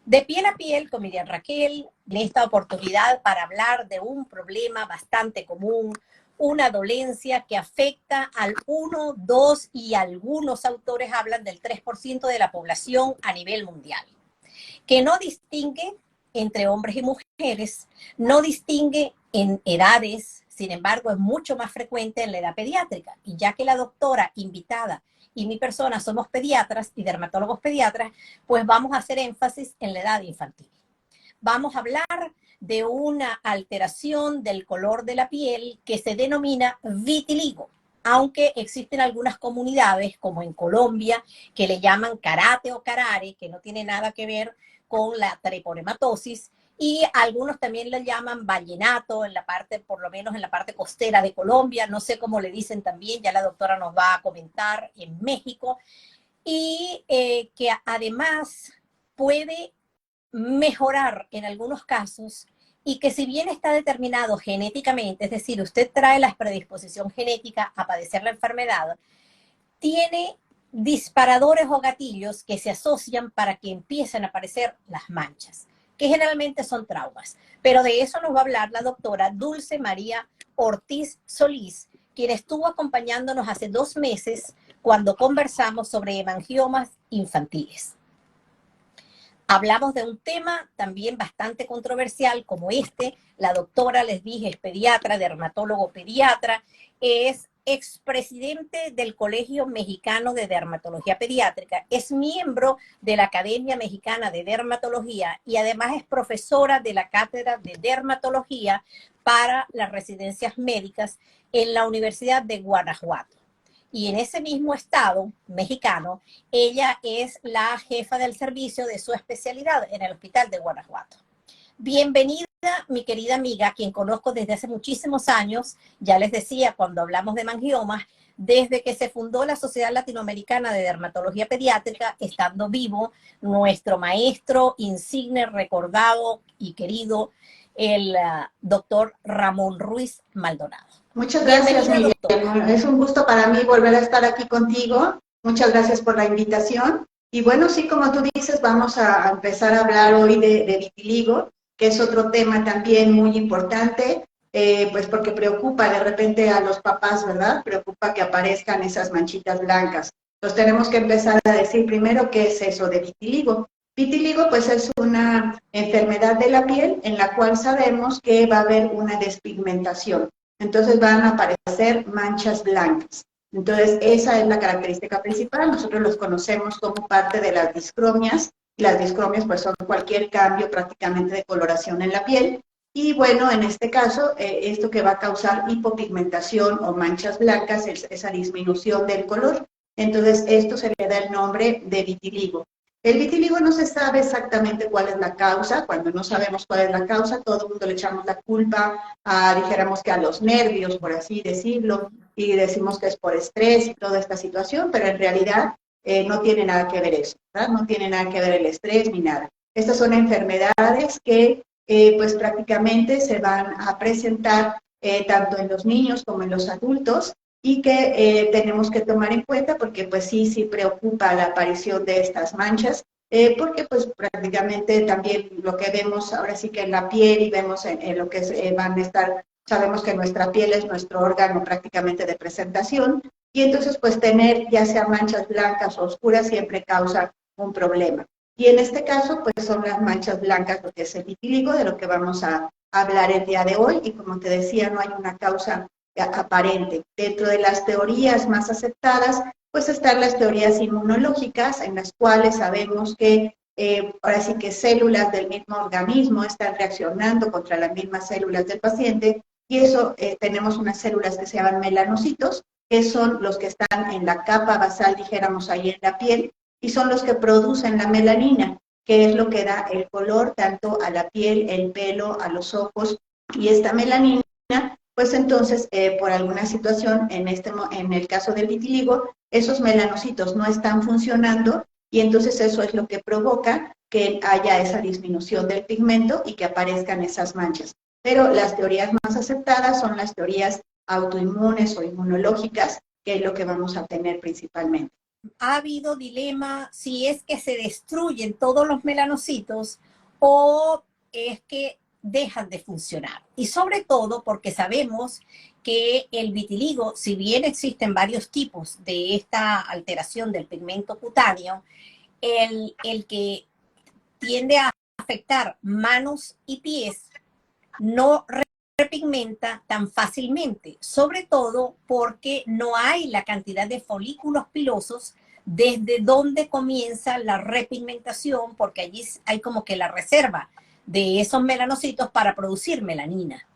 De piel a piel con Miriam Raquel, en esta oportunidad para hablar de un problema bastante común, una dolencia que afecta al 1, 2 y algunos autores hablan del 3% de la población a nivel mundial, que no distingue entre hombres y mujeres, no distingue en edades, sin embargo es mucho más frecuente en la edad pediátrica. Y ya que la doctora invitada y mi persona somos pediatras y dermatólogos pediatras, pues vamos a hacer énfasis en la edad infantil. Vamos a hablar de una alteración del color de la piel que se denomina vitiligo, aunque existen algunas comunidades, como en Colombia, que le llaman karate o carare, que no tiene nada que ver con la treponematosis, y algunos también le llaman vallenato en la parte, por lo menos en la parte costera de Colombia, no sé cómo le dicen también, ya la doctora nos va a comentar en México, y que además puede mejorar en algunos casos y que si bien está determinado genéticamente, es decir, usted trae la predisposición genética a padecer la enfermedad, tiene disparadores o gatillos que se asocian para que empiecen a aparecer las manchas, que generalmente son traumas. Pero de eso nos va a hablar la doctora Dulce María Ortiz Solís, quien estuvo acompañándonos hace 2 meses cuando conversamos sobre hemangiomas infantiles. Hablamos de un tema también bastante controversial como este. La doctora, les dije, es pediatra, dermatólogo pediatra, es expresidente del Colegio Mexicano de Dermatología Pediátrica, es miembro de la Academia Mexicana de Dermatología y además es profesora de la Cátedra de Dermatología para las residencias médicas en la Universidad de Guanajuato. Y en ese mismo estado mexicano, ella es la jefa del servicio de su especialidad en el Hospital de Guanajuato. Bienvenida, mi querida amiga, quien conozco desde hace muchísimos años. Ya les decía, cuando hablamos de hemangiomas, desde que se fundó la Sociedad Latinoamericana de Dermatología Pediátrica, estando vivo nuestro maestro insigne, recordado y querido, el doctor Ramón Ruiz Maldonado. Muchas gracias, Miriam. Es un gusto para mí volver a estar aquí contigo. Muchas gracias por la invitación. Y bueno, sí, como tú dices, vamos a empezar a hablar hoy de vitiligo, que es otro tema también muy importante, pues porque preocupa de repente a los papás, ¿verdad? Preocupa que aparezcan esas manchitas blancas. Entonces tenemos que empezar a decir primero qué es eso de vitiligo. Vitiligo pues es una enfermedad de la piel en la cual sabemos que va a haber una despigmentación. Entonces van a aparecer manchas blancas. Entonces esa es la característica principal. Nosotros los conocemos como parte de las discromias. Y las discromias pues son cualquier cambio prácticamente de coloración en la piel. Y bueno, en este caso, esto que va a causar hipopigmentación o manchas blancas es esa disminución del color. Entonces esto se le da el nombre de vitiligo. El vitiligo no se sabe exactamente cuál es la causa. Cuando no sabemos cuál es la causa, todo el mundo le echamos la culpa dijéramos que a los nervios, por así decirlo, y decimos que es por estrés y toda esta situación, pero en realidad no tiene nada que ver eso, ¿verdad? No tiene nada que ver el estrés ni nada. Estas son enfermedades que pues prácticamente se van a presentar tanto en los niños como en los adultos, y que tenemos que tomar en cuenta porque pues sí preocupa la aparición de estas manchas, porque pues prácticamente también lo que vemos ahora sí que en la piel y vemos en lo que van a estar, sabemos que nuestra piel es nuestro órgano prácticamente de presentación, y entonces pues tener ya sea manchas blancas o oscuras siempre causa un problema. Y en este caso pues son las manchas blancas, lo que es el vitiligo, de lo que vamos a hablar el día de hoy, y como te decía, no hay una causa aparente. Dentro de las teorías más aceptadas, pues están las teorías inmunológicas, en las cuales sabemos que ahora sí que células del mismo organismo están reaccionando contra las mismas células del paciente, y eso tenemos unas células que se llaman melanocitos, que son los que están en la capa basal, dijéramos ahí en la piel, y son los que producen la melanina, que es lo que da el color tanto a la piel, el pelo, a los ojos, y esta melanina pues entonces, por alguna situación, en el caso del vitiligo, esos melanocitos no están funcionando, y entonces eso es lo que provoca que haya esa disminución del pigmento y que aparezcan esas manchas. Pero las teorías más aceptadas son las teorías autoinmunes o inmunológicas, que es lo que vamos a tener principalmente. ha habido dilema si es que se destruyen todos los melanocitos o es que dejan de funcionar. Y sobre todo porque sabemos que el vitiligo, si bien existen varios tipos de esta alteración del pigmento cutáneo, el que tiende a afectar manos y pies no repigmenta tan fácilmente, sobre todo porque no hay la cantidad de folículos pilosos desde donde comienza la repigmentación, porque allí hay como que la reserva de esos melanocitos para producir melanina.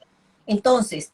Entonces,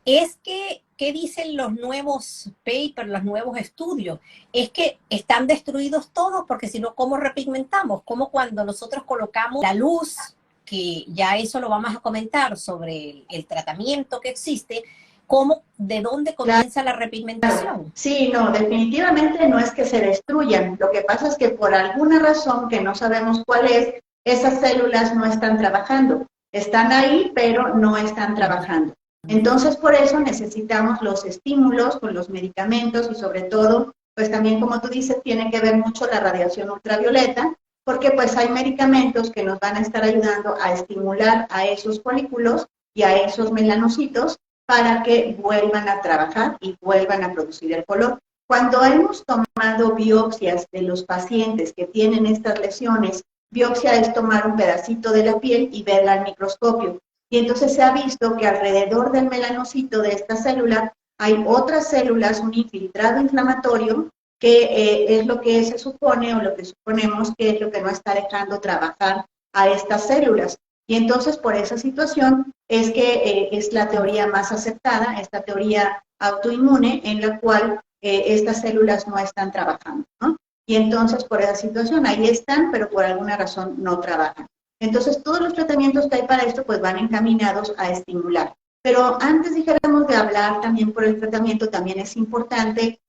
es que, ¿qué dicen los nuevos papers, los nuevos estudios? Es que están destruidos todos, porque si no, ¿cómo repigmentamos? Como cuando nosotros colocamos la luz, que ya eso lo vamos a comentar sobre el tratamiento que existe, ¿cómo, de dónde comienza la repigmentación? Sí, no, definitivamente no es que se destruyan. Lo que pasa es que por alguna razón que no sabemos cuál es, esas células no están trabajando. Están ahí, pero no están trabajando. Entonces, por eso necesitamos los estímulos con los medicamentos y sobre todo, pues también como tú dices, tiene que ver mucho la radiación ultravioleta, porque pues hay medicamentos que nos van a estar ayudando a estimular a esos folículos y a esos melanocitos para que vuelvan a trabajar y vuelvan a producir el color. Cuando hemos tomado biopsias de los pacientes que tienen estas lesiones, biopsia es tomar un pedacito de la piel y verla al microscopio. Y entonces se ha visto que alrededor del melanocito de esta célula hay otras células, un infiltrado inflamatorio, que es lo que se supone o lo que suponemos que es lo que no está dejando trabajar a estas células. Y entonces por esa situación es que es la teoría más aceptada, esta teoría autoinmune en la cual estas células no están trabajando, ¿no? Y entonces por esa situación ahí están, pero por alguna razón no trabajan. Entonces todos los tratamientos que hay para esto pues van encaminados a estimular. Pero antes dijéramos de hablar también por el tratamiento, también es importante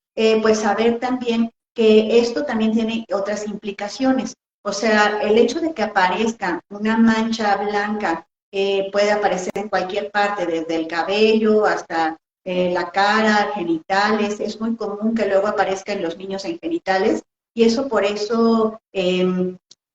pues saber también que esto también tiene otras implicaciones. O sea, el hecho de que aparezca una mancha blanca puede aparecer en cualquier parte, desde el cabello hasta la cara, genitales. Es muy común que luego aparezca en los niños en genitales y eso por eso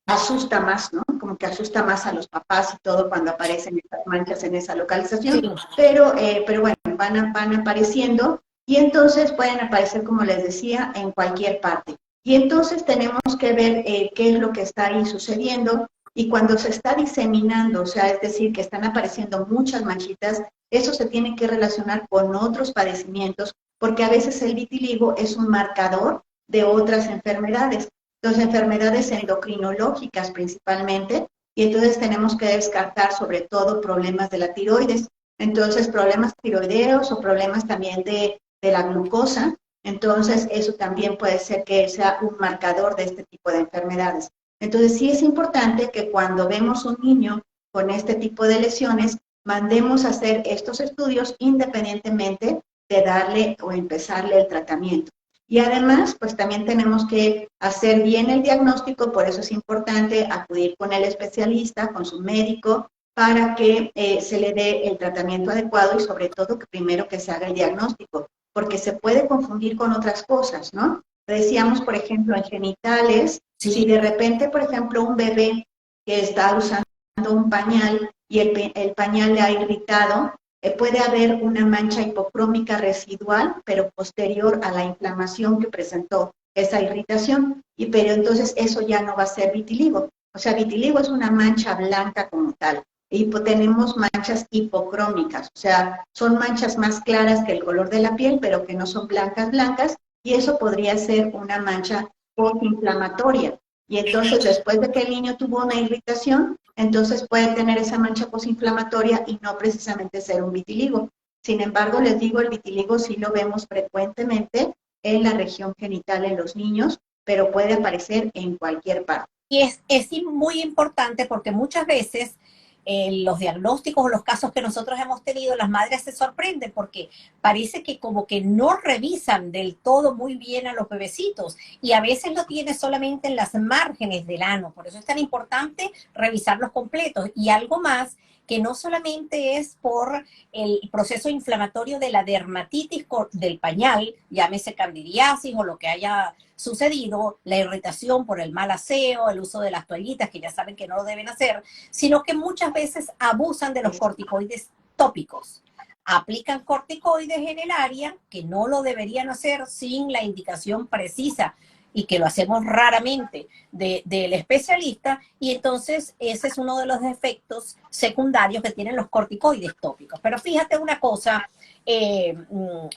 asusta más, ¿no? Como que asusta más a los papás y todo cuando aparecen estas manchas en esa localización. Sí. Pero bueno, van apareciendo y entonces pueden aparecer, como les decía, en cualquier parte. Y entonces tenemos que ver qué es lo que está ahí sucediendo y cuando se está diseminando, o sea, es decir, que están apareciendo muchas manchitas, eso se tiene que relacionar con otros padecimientos, porque a veces el vitiligo es un marcador de otras enfermedades. Entonces, enfermedades endocrinológicas principalmente, y entonces tenemos que descartar sobre todo problemas de la tiroides. Entonces, problemas tiroideos o problemas también de la glucosa. Entonces, eso también puede ser que sea un marcador de este tipo de enfermedades. Entonces, sí es importante que cuando vemos un niño con este tipo de lesiones, mandemos a hacer estos estudios independientemente de darle o empezarle el tratamiento. Y además, pues también tenemos que hacer bien el diagnóstico, por eso es importante acudir con el especialista, con su médico, para que se le dé el tratamiento adecuado y sobre todo que primero que se haga el diagnóstico, porque se puede confundir con otras cosas, ¿no? Decíamos, por ejemplo, en genitales, sí. Si de repente, por ejemplo, un bebé que está usando un pañal y el pañal le ha irritado, puede haber una mancha hipocrómica residual, pero posterior a la inflamación que presentó esa irritación, pero entonces eso ya no va a ser vitiligo. O sea, vitiligo es una mancha blanca como tal. Y tenemos manchas hipocrómicas, o sea, son manchas más claras que el color de la piel, pero que no son blancas, y eso podría ser una mancha postinflamatoria. Y entonces, después de que el niño tuvo una irritación, entonces puede tener esa mancha postinflamatoria y no precisamente ser un vitiligo. Sin embargo, les digo, el vitiligo sí lo vemos frecuentemente en la región genital en los niños, pero puede aparecer en cualquier parte. Y es muy importante porque muchas veces los diagnósticos o los casos que nosotros hemos tenido, las madres se sorprenden porque parece que como que no revisan del todo muy bien a los bebecitos y a veces lo tiene solamente en las márgenes del ano. Por eso es tan importante revisarlos completos. Y algo más que no solamente es por el proceso inflamatorio de la dermatitis del pañal, llámese candidiasis o lo que haya sucedido, la irritación por el mal aseo, el uso de las toallitas, que ya saben que no lo deben hacer, sino que muchas veces abusan de los corticoides tópicos. Aplican corticoides en el área que no lo deberían hacer sin la indicación precisa y que lo hacemos raramente del especialista, y entonces ese es uno de los efectos secundarios que tienen los corticoides tópicos. Pero fíjate una cosa,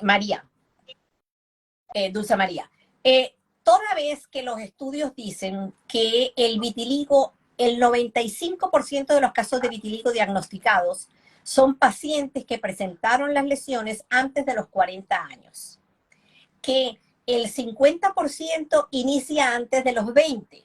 María, Dulce María, toda vez que los estudios dicen que el vitiligo, el 95% de los casos de vitiligo diagnosticados son pacientes que presentaron las lesiones antes de los 40 años, que el 50% inicia antes de los 20,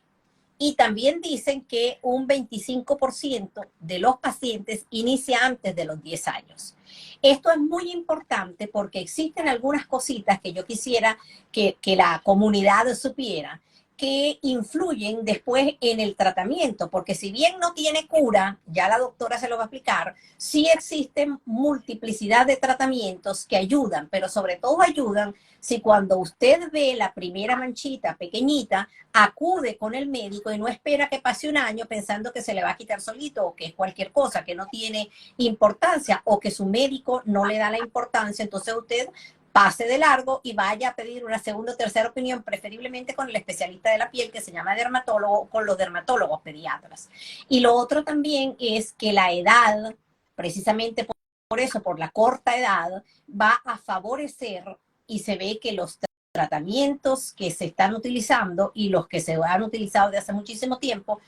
y también dicen que un 25% de los pacientes inicia antes de los 10 años. Esto es muy importante porque existen algunas cositas que yo quisiera que la comunidad supiera, que influyen después en el tratamiento, porque si bien no tiene cura, ya la doctora se lo va a explicar, sí existen multiplicidad de tratamientos que ayudan, pero sobre todo ayudan si cuando usted ve la primera manchita pequeñita, acude con el médico y no espera que pase un año pensando que se le va a quitar solito o que es cualquier cosa, que no tiene importancia o que su médico no le da la importancia. Entonces usted pase de largo y vaya a pedir una segunda o tercera opinión, preferiblemente con el especialista de la piel, que se llama dermatólogo, o con los dermatólogos pediatras. Y lo otro también es que la edad, precisamente por eso, por la corta edad, va a favorecer, y se ve que los tratamientos que se están utilizando y los que se han utilizado de hace muchísimo tiempo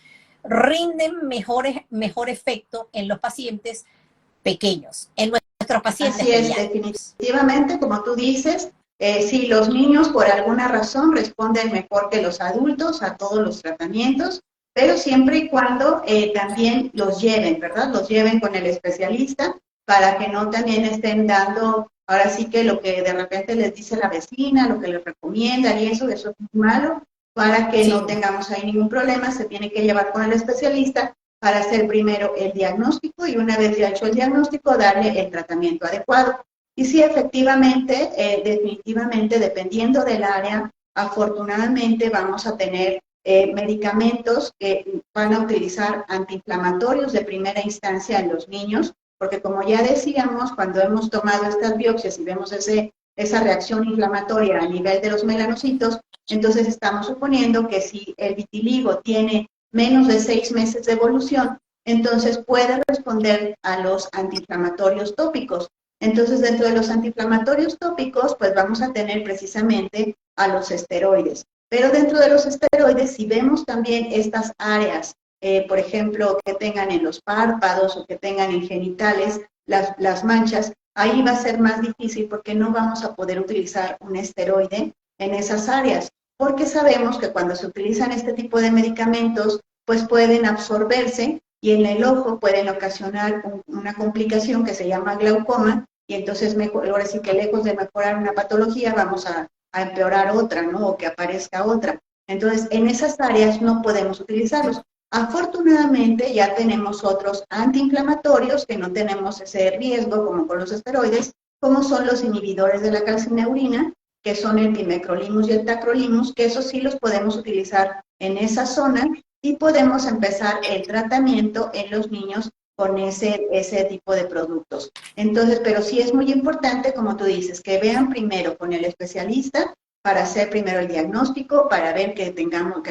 rinden mejor efecto en los pacientes pequeños, en nuestros pacientes. Así es, definitivamente, como tú dices, si los niños por alguna razón responden mejor que los adultos a todos los tratamientos, pero siempre y cuando también los lleven, ¿verdad? Los lleven con el especialista para que no también estén dando, ahora sí que lo que de repente les dice la vecina, lo que les recomiendan y eso es muy malo, para que no tengamos ahí ningún problema, se tiene que llevar con el especialista para hacer primero el diagnóstico y una vez ya hecho el diagnóstico, darle el tratamiento adecuado. Y sí, efectivamente, definitivamente, dependiendo del área, afortunadamente vamos a tener medicamentos que van a utilizar antiinflamatorios de primera instancia en los niños, porque como ya decíamos, cuando hemos tomado estas biopsias y vemos esa reacción inflamatoria a nivel de los melanocitos, entonces estamos suponiendo que si el vitiligo tiene menos de 6 meses de evolución, entonces puede responder a los antiinflamatorios tópicos. Entonces, dentro de los antiinflamatorios tópicos, pues vamos a tener precisamente a los esteroides. Pero dentro de los esteroides, si vemos también estas áreas, por ejemplo, que tengan en los párpados o que tengan en genitales las manchas, ahí va a ser más difícil porque no vamos a poder utilizar un esteroide en esas áreas, porque sabemos que cuando se utilizan este tipo de medicamentos, pues pueden absorberse y en el ojo pueden ocasionar una complicación que se llama glaucoma, y entonces ahora sí que lejos de mejorar una patología vamos a empeorar otra, ¿no? O que aparezca otra. Entonces, en esas áreas no podemos utilizarlos. Afortunadamente ya tenemos otros antiinflamatorios que no tenemos ese riesgo como con los esteroides, como son los inhibidores de la calcineurina, que son el pimecrolimus y el tacrolimus, que esos sí los podemos utilizar en esa zona y podemos empezar el tratamiento en los niños con ese tipo de productos. Entonces, pero sí es muy importante, como tú dices, que vean primero con el especialista para hacer primero el diagnóstico, para ver que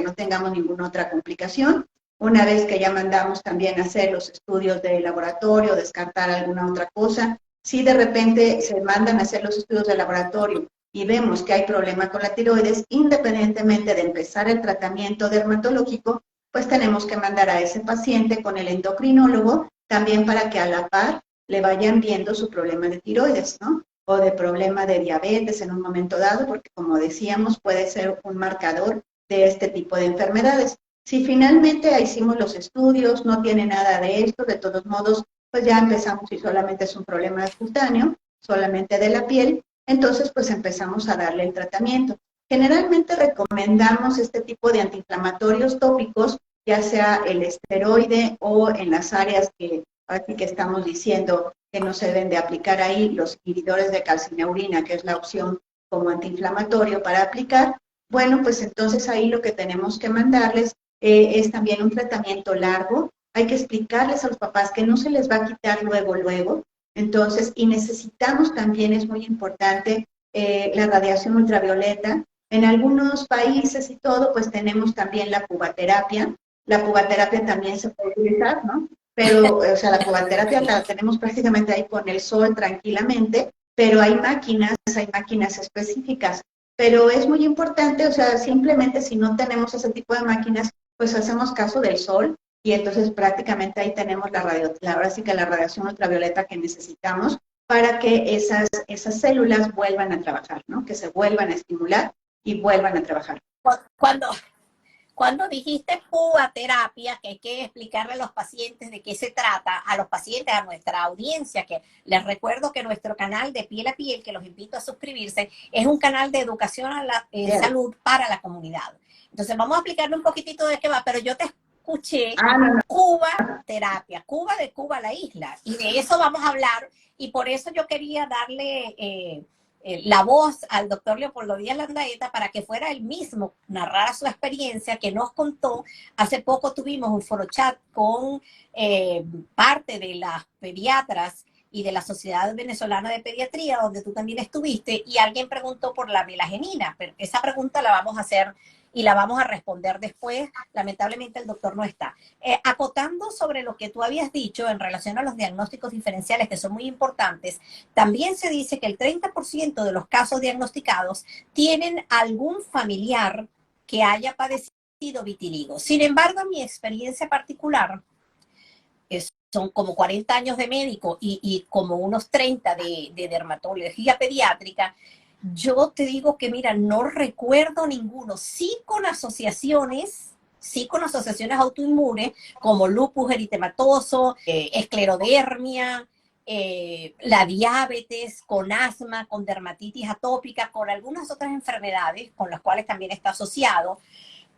no tengamos ninguna otra complicación. Una vez que ya mandamos también a hacer los estudios de laboratorio, descartar alguna otra cosa, si de repente se mandan a hacer los estudios de laboratorio y vemos que hay problema con la tiroides, independientemente de empezar el tratamiento dermatológico, pues tenemos que mandar a ese paciente con el endocrinólogo también para que a la par le vayan viendo su problema de tiroides, ¿no? O de problema de diabetes en un momento dado, porque como decíamos, puede ser un marcador de este tipo de enfermedades. Si finalmente hicimos los estudios, no tiene nada de esto, de todos modos, pues ya empezamos y solamente es un problema cutáneo, solamente de la piel, entonces pues empezamos a darle el tratamiento. Generalmente recomendamos este tipo de antiinflamatorios tópicos, ya sea el esteroide o en las áreas que así que estamos diciendo que no se deben de aplicar ahí los inhibidores de calcineurina, que es la opción como antiinflamatorio para aplicar. Bueno, pues entonces ahí lo que tenemos que mandarles es también un tratamiento largo. Hay que explicarles a los papás que no se les va a quitar luego. Entonces, y necesitamos también, es muy importante, la radiación ultravioleta. En algunos países y todo, pues tenemos también la pubaterapia. La pubaterapia también se puede utilizar, ¿no? Pero, o sea, la pubaterapia la tenemos prácticamente ahí con el sol tranquilamente, pero hay máquinas específicas. Pero es muy importante, o sea, simplemente si no tenemos ese tipo de máquinas, pues hacemos caso del sol y entonces prácticamente ahí tenemos ahora sí que la radiación ultravioleta que necesitamos para que esas células vuelvan a trabajar, ¿no? Que se vuelvan a estimular y vuelvan a trabajar. Cuando, Cuando dijiste pubaterapia, que hay que explicarle a los pacientes de qué se trata, a los pacientes, a nuestra audiencia, que les recuerdo que nuestro canal de Piel a Piel, que los invito a suscribirse, es un canal de educación a la salud para la comunidad. Entonces vamos a explicarle un poquitito de qué va, pero yo te escuché Cuba terapia, Cuba de Cuba la isla, y de eso vamos a hablar, y por eso yo quería darle la voz al doctor Leopoldo Díaz Landaeta para que fuera él mismo, narrara su experiencia que nos contó. Hace poco tuvimos un forochat con parte de las pediatras y de la Sociedad Venezolana de Pediatría, donde tú también estuviste, y alguien preguntó por la melagenina, pero esa pregunta la vamos a hacer y la vamos a responder después. Lamentablemente el doctor no está. Acotando sobre lo que tú habías dicho en relación a los diagnósticos diferenciales, que son muy importantes, también se dice que el 30% de los casos diagnosticados tienen algún familiar que haya padecido vitiligo. Sin embargo, en mi experiencia particular, son como 40 años de médico y como unos 30 de dermatología pediátrica, yo te digo que, mira, no recuerdo ninguno. Sí con asociaciones autoinmunes, como lupus eritematoso, esclerodermia, la diabetes, con asma, con dermatitis atópica, con algunas otras enfermedades con las cuales también está asociado,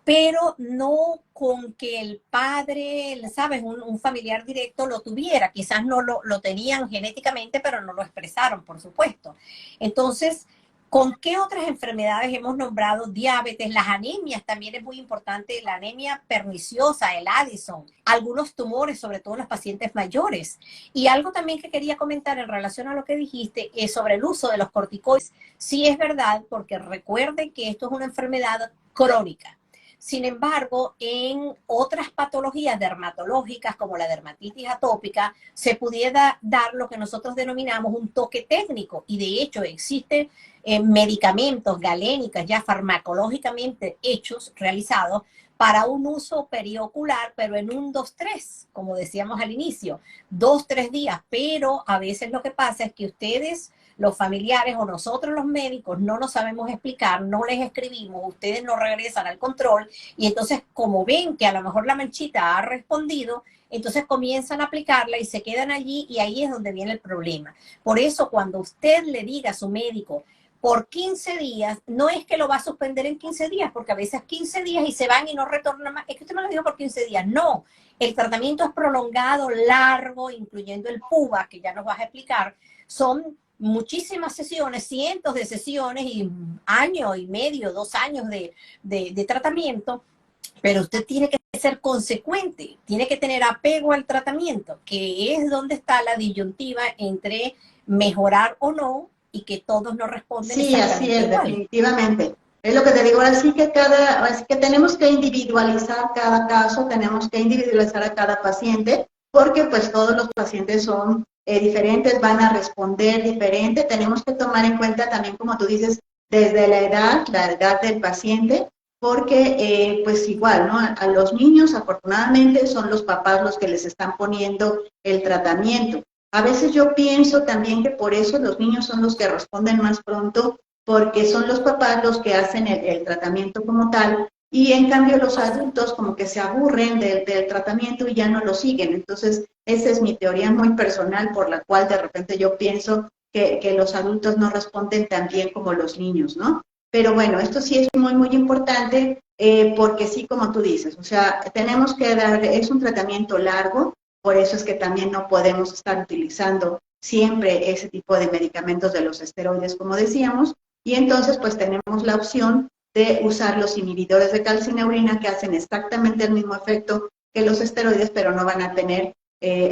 pero no con que el padre, ¿sabes?, un familiar directo lo tuviera. Quizás no lo tenían genéticamente, pero no lo expresaron, por supuesto. Entonces, ¿con qué otras enfermedades hemos nombrado? Diabetes, las anemias también es muy importante, la anemia perniciosa, el Addison, algunos tumores, sobre todo en los pacientes mayores. Y algo también que quería comentar en relación a lo que dijiste es sobre el uso de los corticoides. Sí es verdad, porque recuerden que esto es una enfermedad crónica. Sin embargo, en otras patologías dermatológicas, como la dermatitis atópica, se pudiera dar lo que nosotros denominamos un toque técnico. Y de hecho existen medicamentos galénicas ya farmacológicamente hechos, realizados, para un uso periocular, pero en un 2-3, como decíamos al inicio, 2-3 días. Pero a veces lo que pasa es que ustedes, los familiares o nosotros los médicos, no nos sabemos explicar, no les escribimos, ustedes no regresan al control, y entonces como ven que a lo mejor la manchita ha respondido, entonces comienzan a aplicarla y se quedan allí, y ahí es donde viene el problema. Por eso cuando usted le diga a su médico, por 15 días, no es que lo va a suspender en 15 días, porque a veces 15 días y se van y no retornan más. Es que usted me lo dijo por 15 días. No, el tratamiento es prolongado, largo, incluyendo el PUBA, que ya nos vas a explicar. Son muchísimas sesiones, cientos de sesiones y año y medio, 2 años de tratamiento, pero usted tiene que ser consecuente, tiene que tener apego al tratamiento, que es donde está la disyuntiva entre mejorar o no, y que todos no responden. Sí, así es, igual. Definitivamente. Es lo que te digo, así que tenemos que individualizar cada caso, tenemos que individualizar a cada paciente, porque pues todos los pacientes son diferentes, van a responder diferente. Tenemos que tomar en cuenta también, como tú dices, desde la edad del paciente, porque pues igual, ¿no? A los niños, afortunadamente, son los papás los que les están poniendo el tratamiento. A veces yo pienso también que por eso los niños son los que responden más pronto, porque son los papás los que hacen el tratamiento como tal, y en cambio los adultos como que se aburren del tratamiento y ya no lo siguen. Entonces, esa es mi teoría muy personal, por la cual de repente yo pienso que los adultos no responden tan bien como los niños, ¿no? Pero bueno, esto sí es muy, muy importante, porque sí, como tú dices, o sea, tenemos que dar, es un tratamiento largo. Por eso es que también no podemos estar utilizando siempre ese tipo de medicamentos de los esteroides, como decíamos, y entonces pues tenemos la opción de usar los inhibidores de calcineurina que hacen exactamente el mismo efecto que los esteroides, pero no van a tener,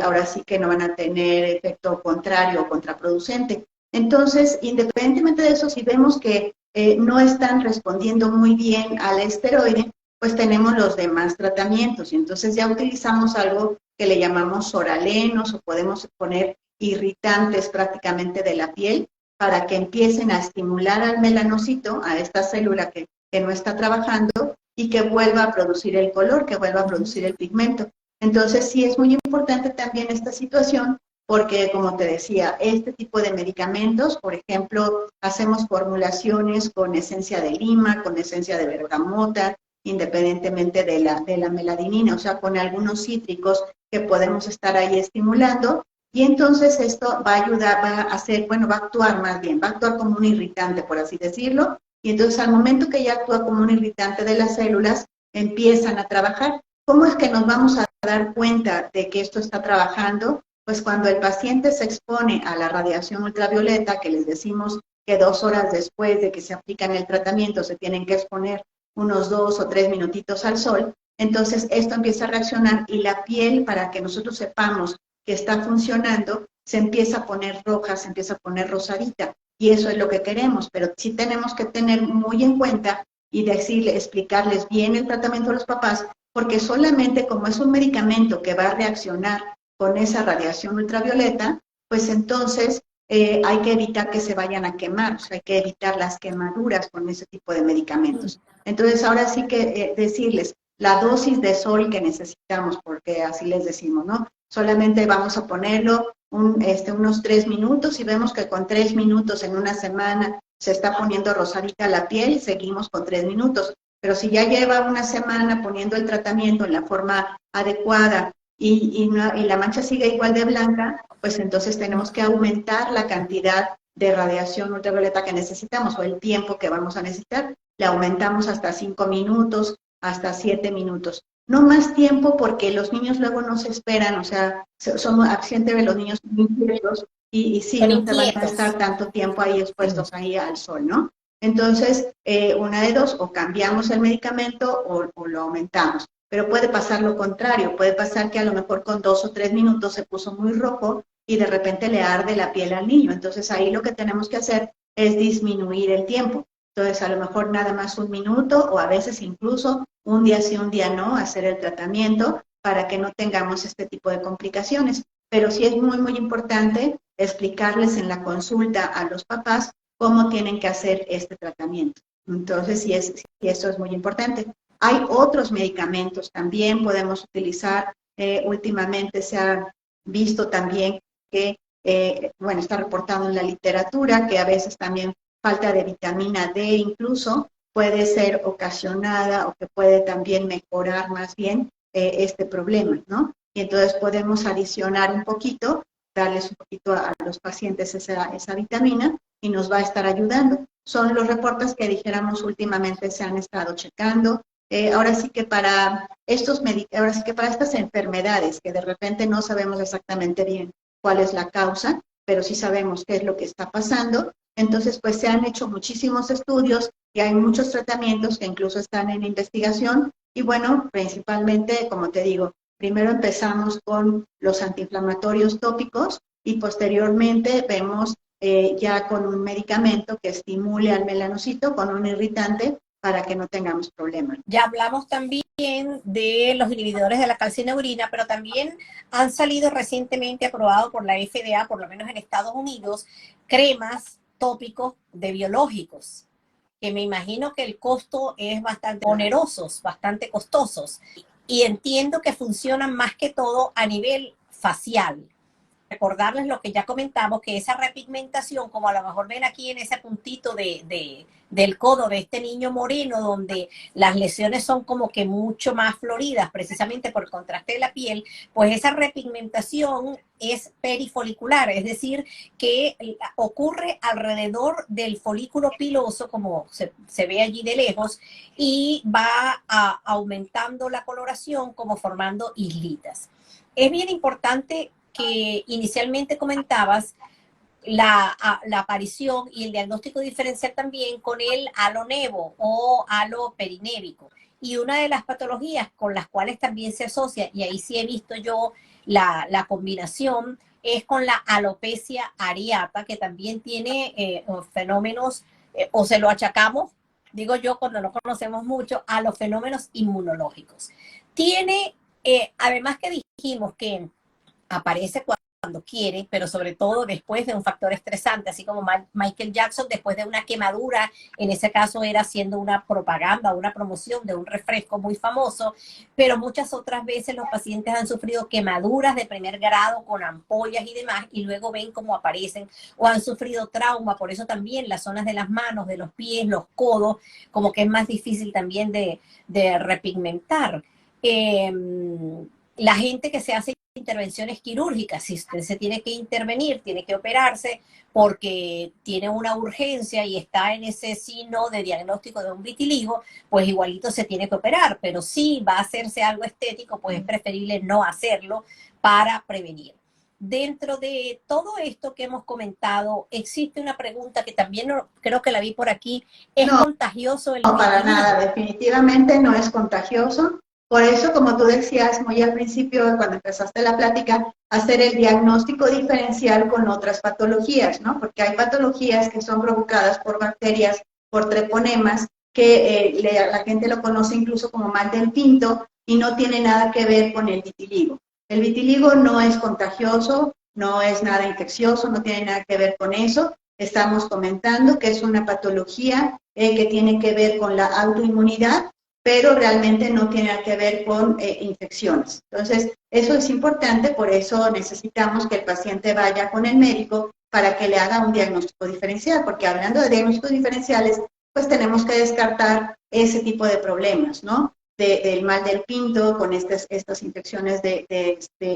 ahora sí que no van a tener efecto contrario o contraproducente. Entonces, independientemente de eso, si vemos que no están respondiendo muy bien al esteroide, pues tenemos los demás tratamientos y entonces ya utilizamos algo que le llamamos oralenos o podemos poner irritantes prácticamente de la piel para que empiecen a estimular al melanocito, a esta célula que no está trabajando y que vuelva a producir el color, que vuelva a producir el pigmento. Entonces sí es muy importante también esta situación porque, como te decía, este tipo de medicamentos, por ejemplo, hacemos formulaciones con esencia de lima, con esencia de bergamota, independientemente de la meladinina, o sea, con algunos cítricos que podemos estar ahí estimulando, y entonces esto va a ayudar, va a hacer, bueno, va a actuar más bien, va a actuar como un irritante, por así decirlo, y entonces al momento que ya actúa como un irritante de las células, empiezan a trabajar. ¿Cómo es que nos vamos a dar cuenta de que esto está trabajando? Pues cuando el paciente se expone a la radiación ultravioleta, que les decimos que 2 horas después de que se aplican el tratamiento se tienen que exponer unos 2 o 3 minutitos al sol, entonces esto empieza a reaccionar y la piel, para que nosotros sepamos que está funcionando, se empieza a poner roja, se empieza a poner rosadita, y eso es lo que queremos, pero sí tenemos que tener muy en cuenta y decirle, explicarles bien el tratamiento a los papás, porque solamente como es un medicamento que va a reaccionar con esa radiación ultravioleta, pues entonces hay que evitar que se vayan a quemar, o sea, hay que evitar las quemaduras con ese tipo de medicamentos. Entonces, ahora sí que decirles la dosis de sol que necesitamos, porque así les decimos, ¿no? Solamente vamos a ponerlo unos 3 minutos y vemos que con 3 minutos en una semana se está poniendo rosadita la piel, seguimos con 3 minutos. Pero si ya lleva una semana poniendo el tratamiento en la forma adecuada y la mancha sigue igual de blanca, pues entonces tenemos que aumentar la cantidad de radiación ultravioleta que necesitamos o el tiempo que vamos a necesitar. Le aumentamos hasta 5 minutos, hasta 7 minutos. No más tiempo porque los niños luego no se esperan, o sea, son accidentes de los niños muy inquietos y sí, Son no te van a inquietos. estar tanto tiempo ahí expuestos ahí al sol, ¿no? Entonces, una de dos, o cambiamos el medicamento o lo aumentamos. Pero puede pasar lo contrario, puede pasar que a lo mejor con 2 o 3 minutos se puso muy rojo y de repente le arde la piel al niño. Entonces ahí lo que tenemos que hacer es disminuir el tiempo. Entonces a lo mejor nada más 1 minuto o a veces incluso un día sí, un día no, hacer el tratamiento para que no tengamos este tipo de complicaciones. Pero sí es muy, muy importante explicarles en la consulta a los papás cómo tienen que hacer este tratamiento. Entonces, sí, eso es muy importante. Hay otros medicamentos también, podemos utilizar, últimamente se ha visto también que, bueno, está reportado en la literatura que a veces también falta de vitamina D incluso puede ser ocasionada o que puede también mejorar más bien este problema, ¿no? Y entonces podemos adicionar un poquito, darles un poquito a los pacientes esa vitamina y nos va a estar ayudando. Son los reportes que dijéramos últimamente se han estado checando. Ahora sí que para estas enfermedades que de repente no sabemos exactamente bien cuál es la causa, pero sí sabemos qué es lo que está pasando, entonces pues se han hecho muchísimos estudios y hay muchos tratamientos que incluso están en investigación y bueno, principalmente, como te digo, primero empezamos con los antiinflamatorios tópicos y posteriormente vemos ya con un medicamento que estimule al melanocito con un irritante para que no tengamos problemas. Ya hablamos también de los inhibidores de la calcineurina, pero también han salido recientemente aprobados por la FDA, por lo menos en Estados Unidos, cremas tópicos de biológicos, que me imagino que el costo es bastante onerosos, bastante costosos, y entiendo que funcionan más que todo a nivel facial. Recordarles lo que ya comentamos, que esa repigmentación, como a lo mejor ven aquí en ese puntito del codo de este niño moreno, donde las lesiones son como que mucho más floridas, precisamente por el contraste de la piel, pues esa repigmentación es perifolicular, es decir, que ocurre alrededor del folículo piloso, como se ve allí de lejos, y va aumentando la coloración como formando islitas. Es bien importante que inicialmente comentabas la aparición y el diagnóstico diferencial también con el alonevo o aloperinévico. Y una de las patologías con las cuales también se asocia, y ahí sí he visto yo la combinación, es con la alopecia areata, que también tiene fenómenos, o se lo achacamos, digo yo cuando no conocemos mucho, a los fenómenos inmunológicos. Tiene, además que dijimos que aparece cuando quiere, pero sobre todo después de un factor estresante, así como Michael Jackson después de una quemadura, en ese caso era haciendo una propaganda, una promoción de un refresco muy famoso, pero muchas otras veces los pacientes han sufrido quemaduras de primer grado con ampollas y demás, y luego ven cómo aparecen, o han sufrido trauma, por eso también las zonas de las manos, de los pies, los codos, como que es más difícil también de repigmentar. La gente que se hace intervenciones quirúrgicas, si usted se tiene que intervenir, tiene que operarse porque tiene una urgencia y está en ese signo de diagnóstico de un vitiligo, pues igualito se tiene que operar, pero si va a hacerse algo estético, pues es preferible no hacerlo para prevenir. Dentro de todo esto que hemos comentado, existe una pregunta que también creo que la vi por aquí. ¿Es No, contagioso el no, para vitiligo? nada, definitivamente no es contagioso. Por eso, como tú decías muy al principio, cuando empezaste la plática, hacer el diagnóstico diferencial con otras patologías, ¿no? Porque hay patologías que son provocadas por bacterias, por treponemas, que la gente lo conoce incluso como mal del pinto y no tiene nada que ver con el vitiligo. El vitiligo no es contagioso, no es nada infeccioso, no tiene nada que ver con eso. Estamos comentando que es una patología que tiene que ver con la autoinmunidad, pero realmente no tiene que ver con infecciones. Entonces, eso es importante, por eso necesitamos que el paciente vaya con el médico para que le haga un diagnóstico diferencial, porque hablando de diagnósticos diferenciales, pues tenemos que descartar ese tipo de problemas, ¿no? Del mal del pinto, con estas infecciones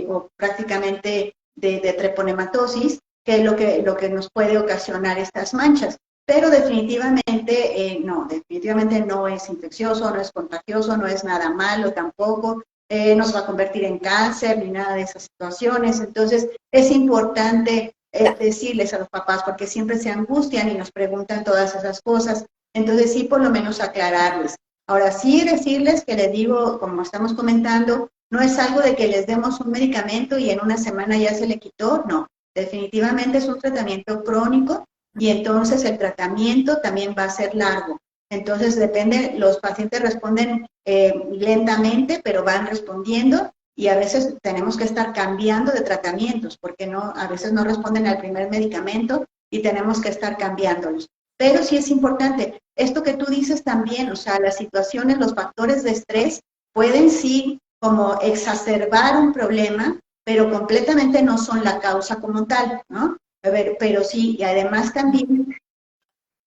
o prácticamente de treponematosis, que es lo que nos puede ocasionar estas manchas. Pero definitivamente definitivamente no es infeccioso, no es contagioso, no es nada malo tampoco, no se va a convertir en cáncer ni nada de esas situaciones. Entonces es importante decirles a los papás porque siempre se angustian y nos preguntan todas esas cosas. Entonces sí, por lo menos aclararles. Ahora sí decirles que les digo, como estamos comentando, no es algo de que les demos un medicamento y en una semana ya se le quitó, no. Definitivamente es un tratamiento crónico y entonces el tratamiento también va a ser largo. Entonces depende, los pacientes responden lentamente, pero van respondiendo y a veces tenemos que estar cambiando de tratamientos porque a veces no responden al primer medicamento y tenemos que estar cambiándolos. Pero sí es importante, esto que tú dices también, o sea, las situaciones, los factores de estrés pueden sí como exacerbar un problema, pero completamente no son la causa como tal, ¿no? A ver, pero sí, y además también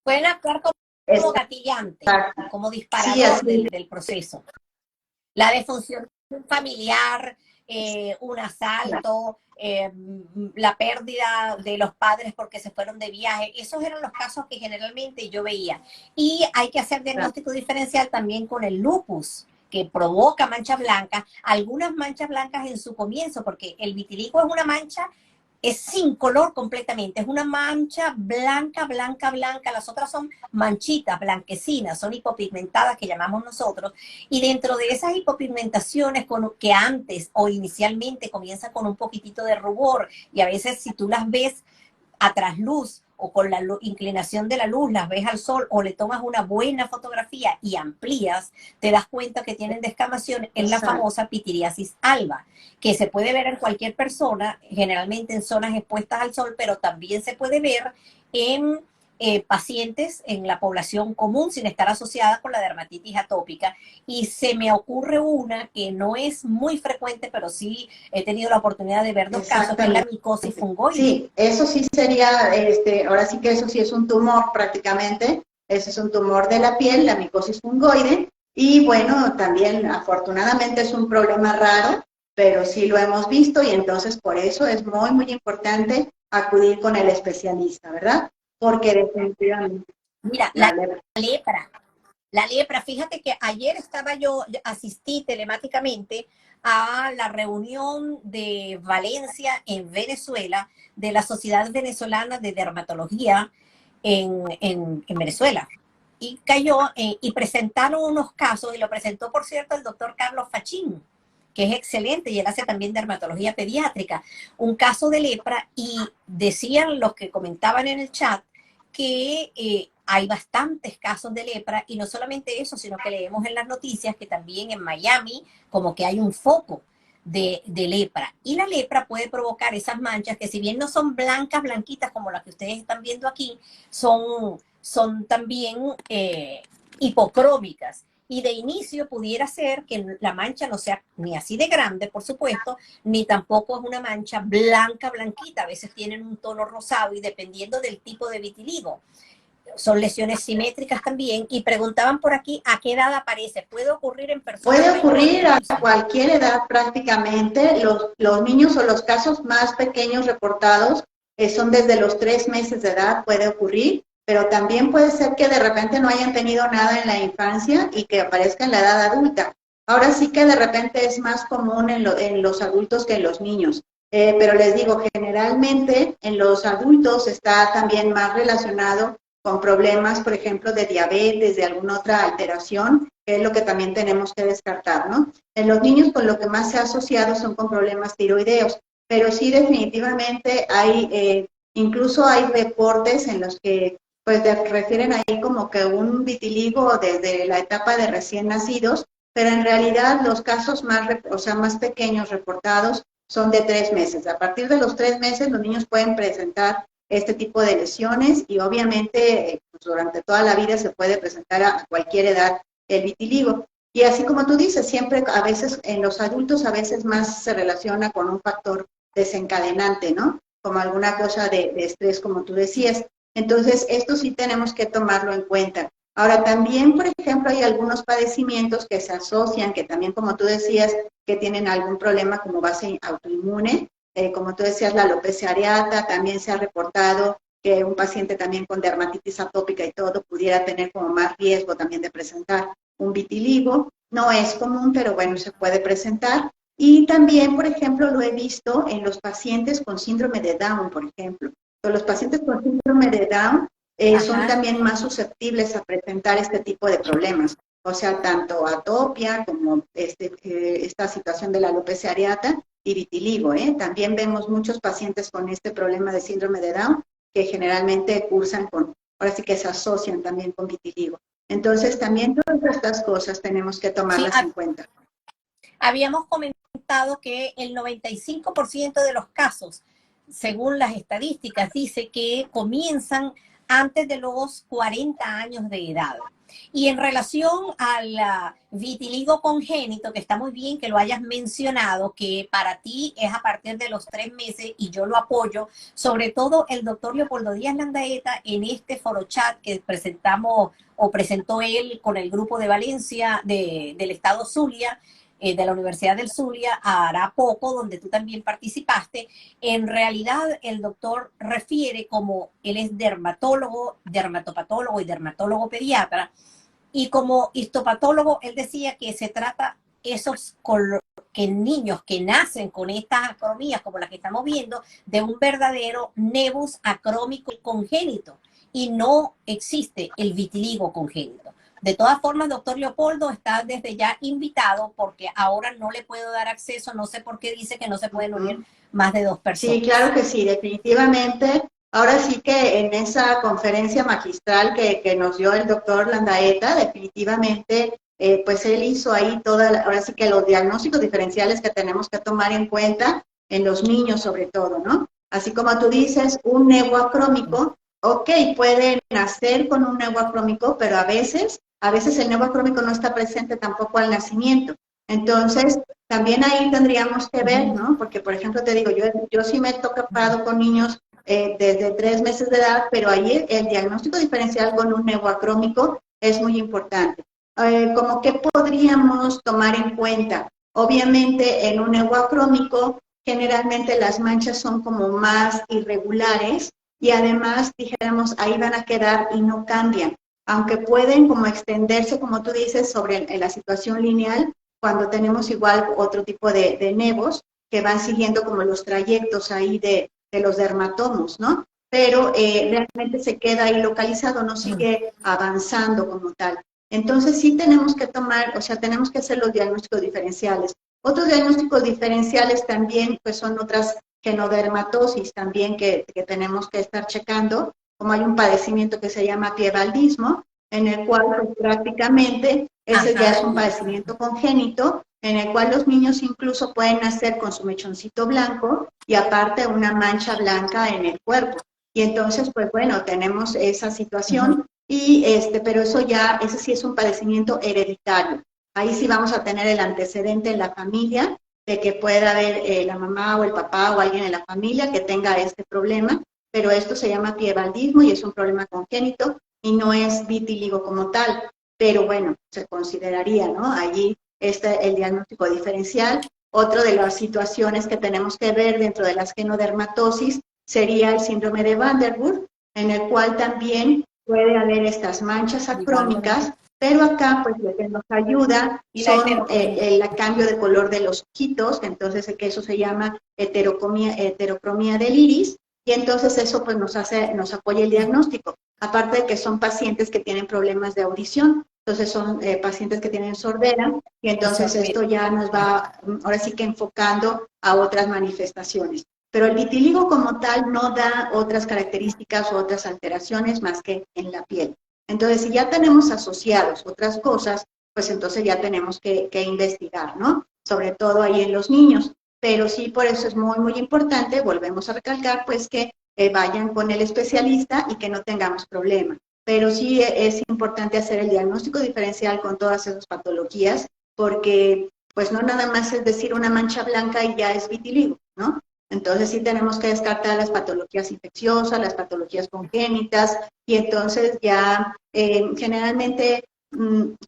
Pueden actuar como gatillante, como sí, disparador del proceso. La disfunción familiar, un asalto, la pérdida de los padres porque se fueron de viaje, esos eran los casos que generalmente yo veía. Y hay que hacer diagnóstico diferencial también con el lupus, que provoca manchas blancas, algunas manchas blancas en su comienzo, porque el vitiligo es una mancha, es sin color completamente, es una mancha blanca, blanca, blanca, las otras son manchitas blanquecinas, son hipopigmentadas que llamamos nosotros, y dentro de esas hipopigmentaciones que antes o inicialmente comienzan con un poquitito de rubor, y a veces si tú las ves a trasluz o con la inclinación de la luz, las ves al sol o le tomas una buena fotografía y amplías, te das cuenta que tienen descamación en la famosa pitiriasis alba, que se puede ver en cualquier persona, generalmente en zonas expuestas al sol, pero también se puede ver en pacientes en la población común sin estar asociada con la dermatitis atópica. Y se me ocurre una que no es muy frecuente, pero sí he tenido la oportunidad de ver dos casos, que es la micosis fungoide. Sí, eso sí sería, ahora sí que eso sí es un tumor prácticamente, ese es un tumor de la piel, la micosis fungoide, y bueno, también afortunadamente es un problema raro, pero sí lo hemos visto y entonces por eso es muy, muy importante acudir con el especialista, ¿verdad? Porque definitivamente... Mira, la lepra, fíjate que ayer asistí telemáticamente a la reunión de Valencia en Venezuela de la Sociedad Venezolana de Dermatología en Venezuela. Y cayó y presentaron unos casos, y lo presentó, por cierto, el doctor Carlos Fachín, que es excelente, y él hace también dermatología pediátrica, un caso de lepra, y decían los que comentaban en el chat que hay bastantes casos de lepra, y no solamente eso, sino que leemos en las noticias que también en Miami como que hay un foco de lepra. Y la lepra puede provocar esas manchas que, si bien no son blancas, blanquitas como las que ustedes están viendo aquí, son también hipocrómicas. Y de inicio pudiera ser que la mancha no sea ni así de grande, por supuesto, ni tampoco es una mancha blanca, blanquita. A veces tienen un tono rosado, y dependiendo del tipo de vitiligo. Son lesiones simétricas también. Y preguntaban por aquí, ¿a qué edad aparece? ¿Puede ocurrir en personas Puede ocurrir mayores? a cualquier edad prácticamente. Los niños, o los casos más pequeños reportados son desde los 3 meses de edad, puede ocurrir, pero también puede ser que de repente no hayan tenido nada en la infancia y que aparezca en la edad adulta. Ahora sí que de repente es más común en los adultos que en los niños. Pero les digo, generalmente en los adultos está también más relacionado con problemas, por ejemplo, de diabetes, de alguna otra alteración, que es lo que también tenemos que descartar, ¿no? En los niños, con lo que más se ha asociado son con problemas tiroideos, pero sí definitivamente hay, incluso hay reportes en los que pues refieren ahí como que un vitiligo desde la etapa de recién nacidos, pero en realidad los casos más, o sea, más pequeños reportados son de 3 meses. A partir de los 3 meses los niños pueden presentar este tipo de lesiones, y obviamente pues durante toda la vida se puede presentar a cualquier edad el vitiligo. Y así como tú dices, siempre a veces en los adultos a veces más se relaciona con un factor desencadenante, ¿no? Como alguna cosa de estrés, como tú decías. Entonces, esto sí tenemos que tomarlo en cuenta. Ahora, también, por ejemplo, hay algunos padecimientos que se asocian, que también, como tú decías, que tienen algún problema como base autoinmune. Como tú decías, la alopecia areata, también se ha reportado que un paciente también con dermatitis atópica y todo pudiera tener como más riesgo también de presentar un vitiligo. No es común, pero bueno, se puede presentar. Y también, por ejemplo, lo he visto en los pacientes con síndrome de Down, por ejemplo. Los pacientes con síndrome de Down son también más susceptibles a presentar este tipo de problemas. O sea, tanto atopia como esta situación de la alopecia areata y vitiligo, ¿eh? También vemos muchos pacientes con este problema de síndrome de Down que generalmente cursan con, ahora sí que se asocian también con vitiligo. Entonces, también todas estas cosas tenemos que tomarlas en cuenta. Habíamos comentado que el 95% de los casos, según las estadísticas, dice que comienzan antes de los 40 años de edad. Y en relación al vitiligo congénito, que está muy bien que lo hayas mencionado, que para ti es a partir de los 3 meses, y yo lo apoyo, sobre todo el doctor Leopoldo Díaz Landaeta en este foro chat que presentamos, o presentó él con el grupo de Valencia del estado Zulia, de la Universidad del Zulia, hará poco, donde tú también participaste. En realidad, el doctor refiere, como él es dermatólogo, dermatopatólogo y dermatólogo pediatra, y como histopatólogo, él decía que se trata que niños que nacen con estas acromías, como las que estamos viendo, de un verdadero nevus acrómico congénito, y no existe el vitiligo congénito. De todas formas, doctor Leopoldo está desde ya invitado, porque ahora no le puedo dar acceso, no sé por qué dice que no se pueden unir más de 2 personas. Sí, claro que sí, definitivamente. Ahora sí que en esa conferencia magistral que nos dio el doctor Landaeta, definitivamente, pues él hizo ahí ahora sí que los diagnósticos diferenciales que tenemos que tomar en cuenta en los niños sobre todo, ¿no? Así como tú dices, un nevo acrómico, ok, puede nacer con un nevo acrómico, pero a veces el nevo acrómico no está presente tampoco al nacimiento. Entonces, también ahí tendríamos que ver, ¿no? Porque, por ejemplo, te digo, yo sí me he tocado con niños desde 3 meses de edad, pero ahí el diagnóstico diferencial con un nevo acrómico es muy importante. ¿Cómo que podríamos tomar en cuenta? Obviamente, en un nevo acrómico, generalmente las manchas son como más irregulares, y además, dijéramos, ahí van a quedar y no cambian. Aunque pueden como extenderse, como tú dices, sobre la situación lineal, cuando tenemos igual otro tipo de nevos que van siguiendo como los trayectos ahí de los dermatomos, ¿no? Pero realmente se queda ahí localizado, no sigue avanzando como tal. Entonces sí tenemos que tomar, o sea, tenemos que hacer los diagnósticos diferenciales. Otros diagnósticos diferenciales también, pues son otras genodermatosis también que tenemos que estar checando, como hay un padecimiento que se llama piebaldismo, en el cual pues, prácticamente ese ya es un padecimiento congénito, en el cual los niños incluso pueden nacer con su mechoncito blanco y aparte una mancha blanca en el cuerpo. Y entonces, pues bueno, tenemos esa situación, pero eso ya, ese sí es un padecimiento hereditario. Ahí sí vamos a tener el antecedente en la familia de que pueda haber la mamá o el papá o alguien en la familia que tenga este problema, pero esto se llama piebaldismo y es un problema congénito y no es vitíligo como tal, pero bueno, se consideraría, ¿no? Allí está el diagnóstico diferencial. Otra de las situaciones que tenemos que ver dentro de las genodermatosis sería el síndrome de Van der Burg, en el cual también puede haber estas manchas acrómicas, pero acá pues lo que nos ayuda son el cambio de color de los ojitos, entonces que eso se llama heterocromía del iris, y entonces eso pues nos apoya el diagnóstico, aparte de que son pacientes que tienen problemas de audición, entonces son pacientes que tienen sordera, y entonces esto ya nos va ahora sí que enfocando a otras manifestaciones. Pero el vitiligo como tal no da otras características o otras alteraciones más que en la piel. Entonces, si ya tenemos asociados otras cosas, pues entonces ya tenemos que investigar, ¿no? Sobre todo ahí en los niños. Pero sí, por eso es muy, muy importante, volvemos a recalcar, pues que vayan con el especialista y que no tengamos problema. Pero sí es importante hacer el diagnóstico diferencial con todas esas patologías, porque pues no nada más es decir una mancha blanca y ya es vitiligo, ¿no? Entonces sí tenemos que descartar las patologías infecciosas, las patologías congénitas, y entonces ya generalmente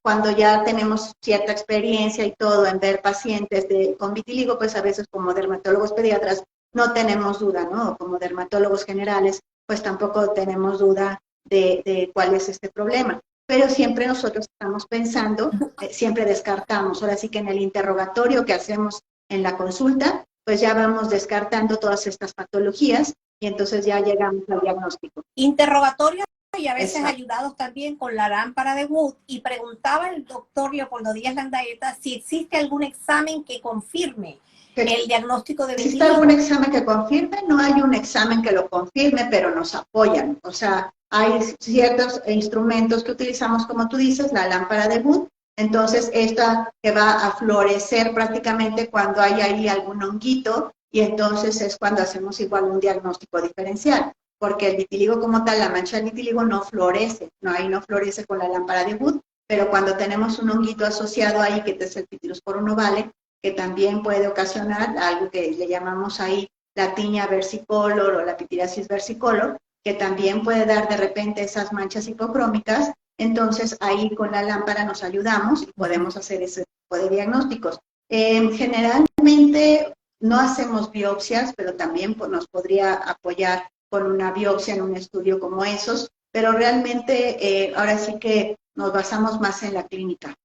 cuando ya tenemos cierta experiencia y todo en ver pacientes con vitiligo, pues a veces como dermatólogos pediatras no tenemos duda, ¿no? O como dermatólogos generales, pues tampoco tenemos duda de cuál es este problema. Pero siempre nosotros estamos pensando, siempre descartamos, ahora sí que en el interrogatorio que hacemos en la consulta, pues ya vamos descartando todas estas patologías y entonces ya llegamos al diagnóstico. Interrogatorio y a veces ayudados también con la lámpara de Wood, y preguntaba el doctor Leopoldo Díaz Landaeta si existe algún examen que confirme el diagnóstico de vitiligo. ¿Existe algún examen que confirme? No hay un examen que lo confirme, pero nos apoyan. O sea, hay ciertos instrumentos que utilizamos, como tú dices, la lámpara de Wood. Entonces, esta que va a florecer prácticamente cuando hay ahí algún honguito, y entonces es cuando hacemos igual un diagnóstico diferencial, porque el vitiligo como tal, la mancha del vitiligo no florece, ahí no florece con la lámpara de Wood, pero cuando tenemos un honguito asociado ahí, que es el Pityrosporum ovale, que también puede ocasionar algo que le llamamos ahí la tiña versicolor o la pitiriasis versicolor, que también puede dar de repente esas manchas hipocrómicas. Entonces, ahí con la lámpara nos ayudamos y podemos hacer ese tipo de diagnósticos. Generalmente no hacemos biopsias, pero también pues, nos podría apoyar con una biopsia en un estudio como esos, pero realmente ahora sí que nos basamos más en la clínica.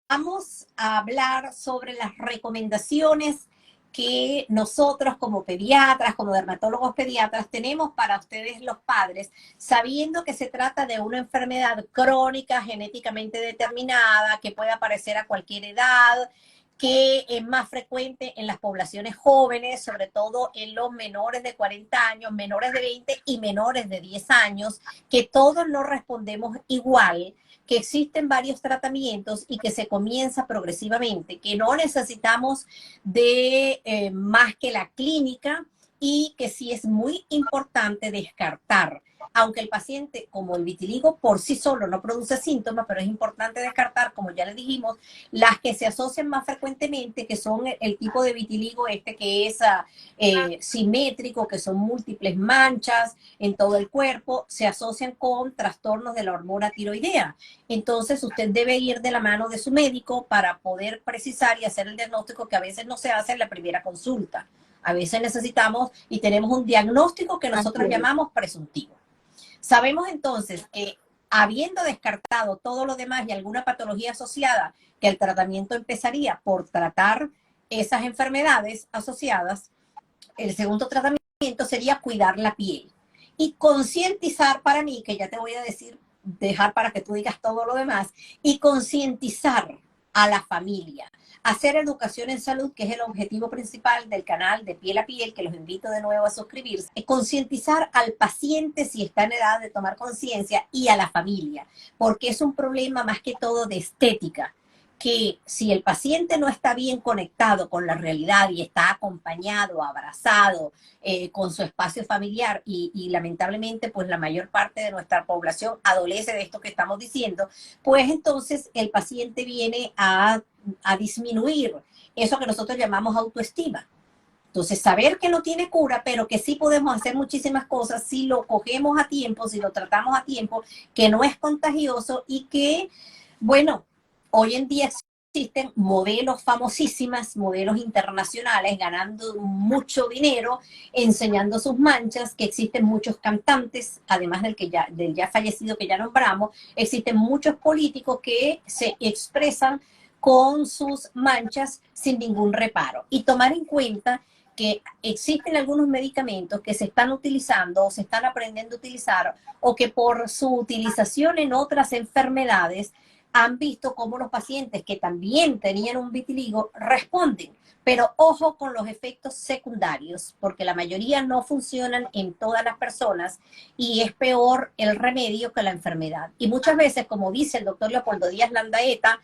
Vamos a hablar sobre las recomendaciones que nosotros como pediatras, como dermatólogos pediatras, tenemos para ustedes los padres, sabiendo que se trata de una enfermedad crónica, genéticamente determinada, que puede aparecer a cualquier edad, que es más frecuente en las poblaciones jóvenes, sobre todo en los menores de 40 años, menores de 20 y menores de 10 años, que todos no respondemos igual, que existen varios tratamientos y que se comienza progresivamente, que no necesitamos de más que la clínica, y que sí es muy importante descartar, aunque el paciente, como el vitiligo por sí solo no produce síntomas, pero es importante descartar, como ya le dijimos, las que se asocian más frecuentemente, que son el tipo de vitiligo que es simétrico, que son múltiples manchas en todo el cuerpo, se asocian con trastornos de la hormona tiroidea. Entonces usted debe ir de la mano de su médico para poder precisar y hacer el diagnóstico, que a veces no se hace en la primera consulta. A veces necesitamos y tenemos un diagnóstico que nosotros llamamos presuntivo. Sabemos entonces que habiendo descartado todo lo demás y alguna patología asociada, que el tratamiento empezaría por tratar esas enfermedades asociadas, el segundo tratamiento sería cuidar la piel y concientizar para mí, que ya te voy a decir, dejar para que tú digas todo lo demás, y concientizar a la familia. Hacer educación en salud, que es el objetivo principal del canal de Piel a Piel, que los invito de nuevo a suscribirse. Concientizar al paciente si está en edad de tomar conciencia y a la familia, porque es un problema más que todo de estética, que si el paciente no está bien conectado con la realidad y está acompañado, abrazado, con su espacio familiar y lamentablemente pues la mayor parte de nuestra población adolece de esto que estamos diciendo, pues entonces el paciente viene a disminuir eso que nosotros llamamos autoestima. Entonces, saber que no tiene cura, pero que sí podemos hacer muchísimas cosas si lo cogemos a tiempo, si lo tratamos a tiempo, que no es contagioso y que, bueno, hoy en día existen modelos famosísimas, modelos internacionales, ganando mucho dinero, enseñando sus manchas, que existen muchos cantantes, además del ya fallecido que ya nombramos, existen muchos políticos que se expresan con sus manchas sin ningún reparo. Y tomar en cuenta que existen algunos medicamentos que se están utilizando o se están aprendiendo a utilizar o que por su utilización en otras enfermedades han visto cómo los pacientes que también tenían un vitiligo responden. Pero ojo con los efectos secundarios, porque la mayoría no funcionan en todas las personas y es peor el remedio que la enfermedad. Y muchas veces, como dice el doctor Leopoldo Díaz Landaeta,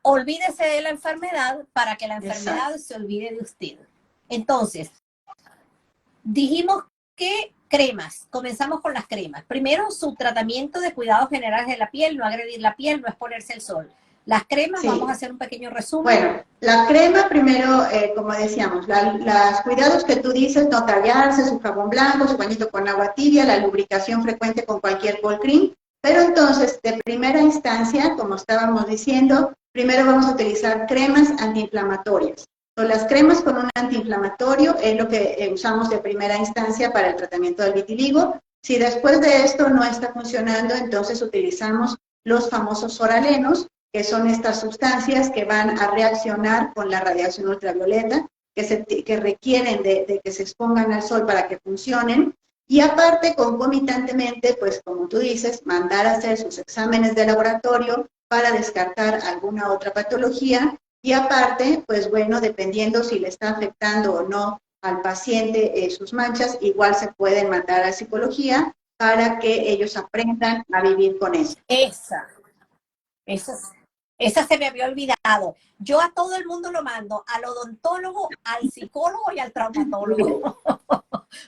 olvídese de la enfermedad para que la enfermedad se olvide de usted. Entonces, dijimos que cremas, comenzamos con las cremas. Primero, su tratamiento de cuidados generales de la piel, no agredir la piel, no exponerse al sol. Las cremas, sí. Vamos a hacer un pequeño resumen. Bueno, la crema primero, como decíamos, los cuidados que tú dices, no tallarse, su jabón blanco, su bañito con agua tibia, la lubricación frecuente con cualquier cold cream. Pero entonces, de primera instancia, como estábamos diciendo, primero vamos a utilizar cremas antiinflamatorias. Las cremas con un antiinflamatorio es lo que usamos de primera instancia para el tratamiento del vitiligo. Si después de esto no está funcionando, entonces utilizamos los famosos oralenos, que son estas sustancias que van a reaccionar con la radiación ultravioleta, que requieren de que se expongan al sol para que funcionen. Y aparte, concomitantemente, pues como tú dices, mandar a hacer sus exámenes de laboratorio para descartar alguna otra patología. Y aparte, pues bueno, dependiendo si le está afectando o no al paciente sus manchas, igual se pueden mandar a psicología para que ellos aprendan a vivir con eso. Esa se me había olvidado. Yo a todo el mundo lo mando, al odontólogo, al psicólogo y al traumatólogo.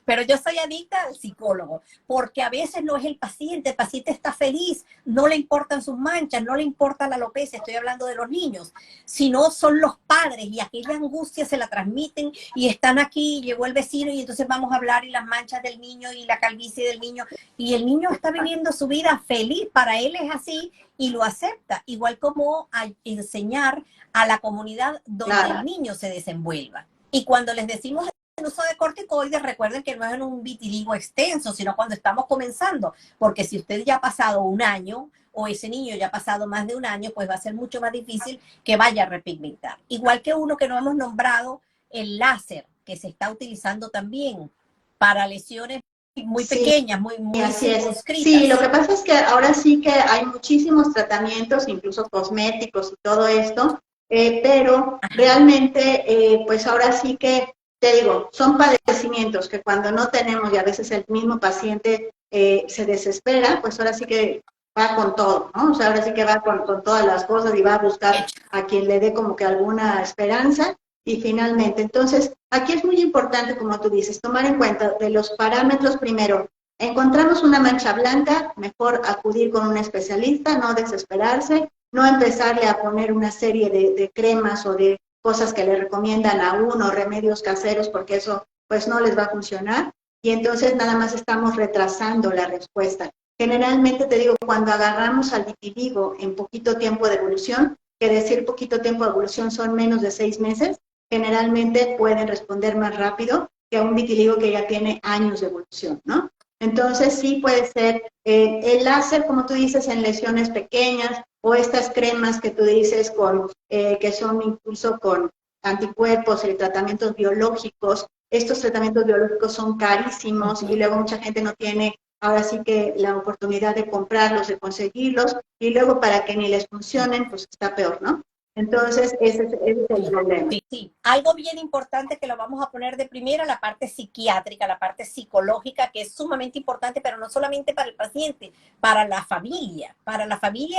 Pero yo soy adicta al psicólogo, porque a veces no es el paciente está feliz, no le importan sus manchas, no le importa la alopecia, estoy hablando de los niños, sino son los padres y aquella angustia se la transmiten y están aquí, llegó el vecino y entonces vamos a hablar y las manchas del niño y la calvicie del niño y el niño está viviendo su vida feliz, para él es así y lo acepta, igual como a enseñar a la comunidad donde el niño se desenvuelva. Y cuando les decimos el uso de corticoides, recuerden que no es en un vitiligo extenso, sino cuando estamos comenzando, porque si usted ya ha pasado un año o ese niño ya ha pasado más de un año, pues va a ser mucho más difícil que vaya a repigmentar. Igual que uno que no hemos nombrado, el láser, que se está utilizando también para lesiones muy pequeñas, muy circunscritas. Sí, lo que pasa es que ahora sí que hay muchísimos tratamientos, incluso cosméticos y todo esto, pero realmente, pues ahora sí que, te digo, son padecimientos que cuando no tenemos y a veces el mismo paciente se desespera, pues ahora sí que va con todo, ¿no? O sea, ahora sí que va con todas las cosas y va a buscar a quien le dé como que alguna esperanza. Y finalmente, entonces, aquí es muy importante, como tú dices, tomar en cuenta de los parámetros primero. Encontramos una mancha blanca, mejor acudir con un especialista, no desesperarse, no empezarle a poner una serie de cremas o de cosas que le recomiendan a uno, remedios caseros, porque eso pues no les va a funcionar. Y entonces nada más estamos retrasando la respuesta. Generalmente, te digo, cuando agarramos al vitiligo en poquito tiempo de evolución, que decir poquito tiempo de evolución son menos de 6 meses, generalmente pueden responder más rápido que a un vitiligo que ya tiene años de evolución, ¿no? Entonces sí puede ser el láser, como tú dices, en lesiones pequeñas, o estas cremas que tú dices que son incluso con anticuerpos y tratamientos biológicos. Estos tratamientos biológicos son carísimos y luego mucha gente no tiene ahora sí que la oportunidad de comprarlos, de conseguirlos, y luego para que ni les funcionen, pues está peor, ¿no? Entonces, ese es el problema. Sí, sí. Algo bien importante que lo vamos a poner de primera, la parte psiquiátrica, la parte psicológica, que es sumamente importante, pero no solamente para el paciente, para la familia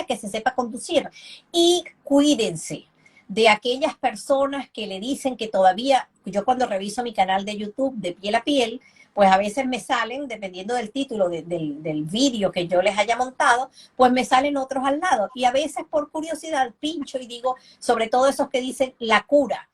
que se sepa conducir. Y cuídense de aquellas personas que le dicen que todavía, yo cuando reviso mi canal de YouTube de piel a piel, pues a veces me salen, dependiendo del título del vídeo que yo les haya montado, pues me salen otros al lado. Y a veces por curiosidad pincho y digo, sobre todo esos que dicen la cura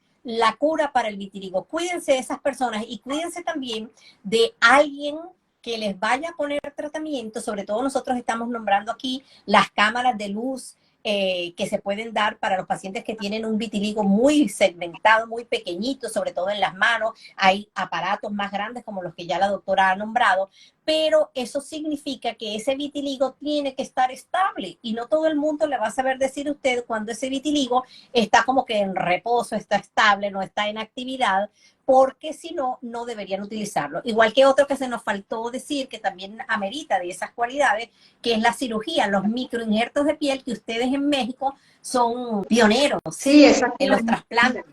para el vitiligo. Cuídense de esas personas y cuídense también de alguien que les vaya a poner tratamiento. Sobre todo nosotros estamos nombrando aquí las cámaras de luz que se pueden dar para los pacientes que tienen un vitiligo muy segmentado, muy pequeñito, sobre todo en las manos. Hay aparatos más grandes como los que ya la doctora ha nombrado, pero eso significa que ese vitiligo tiene que estar estable y no todo el mundo le va a saber decir a usted cuando ese vitiligo está como que en reposo, está estable, no está en actividad, porque si no, no deberían utilizarlo. Igual que otro que se nos faltó decir, que también amerita de esas cualidades, que es la cirugía, los microinjertos de piel, que ustedes en México son pioneros sí, en los trasplantes.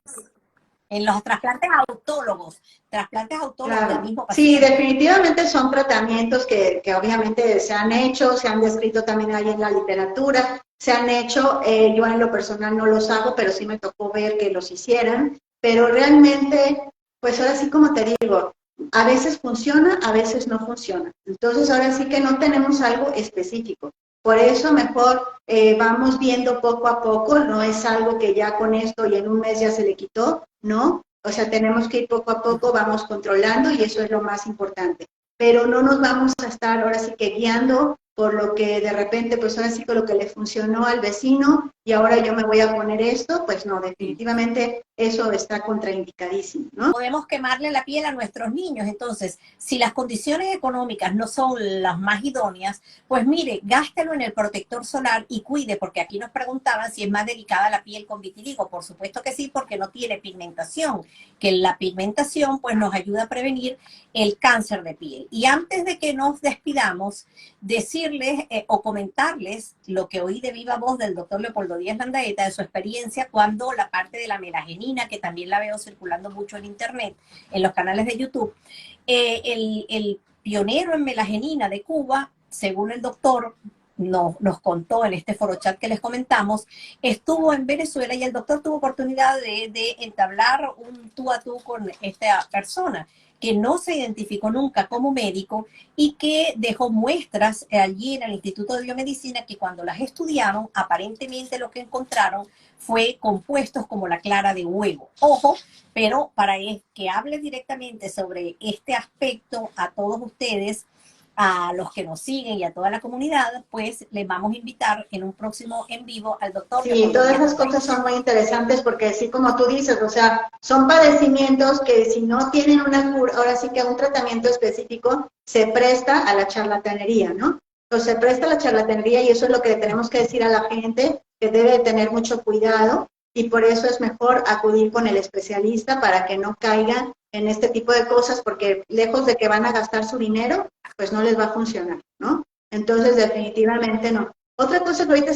En los trasplantes autólogos claro. del mismo Sí, paciente. definitivamente son tratamientos que obviamente se han hecho, se han descrito también ahí en la literatura, se han hecho, yo en lo personal no los hago, pero sí me tocó ver que los hicieran, pero realmente, pues ahora sí como te digo, a veces funciona, a veces no funciona. Entonces ahora sí que no tenemos algo específico. Por eso mejor vamos viendo poco a poco, no es algo que ya con esto y en un mes ya se le quitó, ¿no? O sea, tenemos que ir poco a poco, vamos controlando y eso es lo más importante. Pero no nos vamos a estar ahora sí que guiando por lo que de repente, pues ahora sí que lo que le funcionó al vecino y ahora yo me voy a poner esto, pues no, definitivamente eso está contraindicadísimo, ¿no? Podemos quemarle la piel a nuestros niños. Entonces, si las condiciones económicas no son las más idóneas, pues mire, gástelo en el protector solar y cuide, porque aquí nos preguntaban si es más delicada la piel con vitiligo. Por supuesto que sí, porque no tiene pigmentación, que la pigmentación pues nos ayuda a prevenir el cáncer de piel. Y antes de que nos despidamos, decirles o comentarles lo que oí de viva voz del doctor Leopoldo Díaz Landaeta, de su experiencia cuando la parte de la melagenina, que también la veo circulando mucho en internet, en los canales de YouTube, el pionero en melagenina de Cuba, según el doctor nos contó en este foro chat que les comentamos, estuvo en Venezuela y el doctor tuvo oportunidad de entablar un tú a tú con esta persona que no se identificó nunca como médico y que dejó muestras allí en el Instituto de Biomedicina que cuando las estudiaron, aparentemente lo que encontraron fue compuestos como la clara de huevo. Ojo, pero para que hable directamente sobre este aspecto a todos ustedes, a los que nos siguen y a toda la comunidad, pues les vamos a invitar en un próximo en vivo al doctor. Sí, todas esas cosas son muy interesantes porque así como tú dices, o sea, son padecimientos que si no tienen una cura, ahora sí que un tratamiento específico, se presta a la charlatanería, ¿no? Entonces se presta a la charlatanería y eso es lo que tenemos que decir a la gente, que debe tener mucho cuidado y por eso es mejor acudir con el especialista para que no caigan en este tipo de cosas porque lejos de que van a gastar su dinero, pues no les va a funcionar, ¿no? Entonces definitivamente no. Otra cosa que ahorita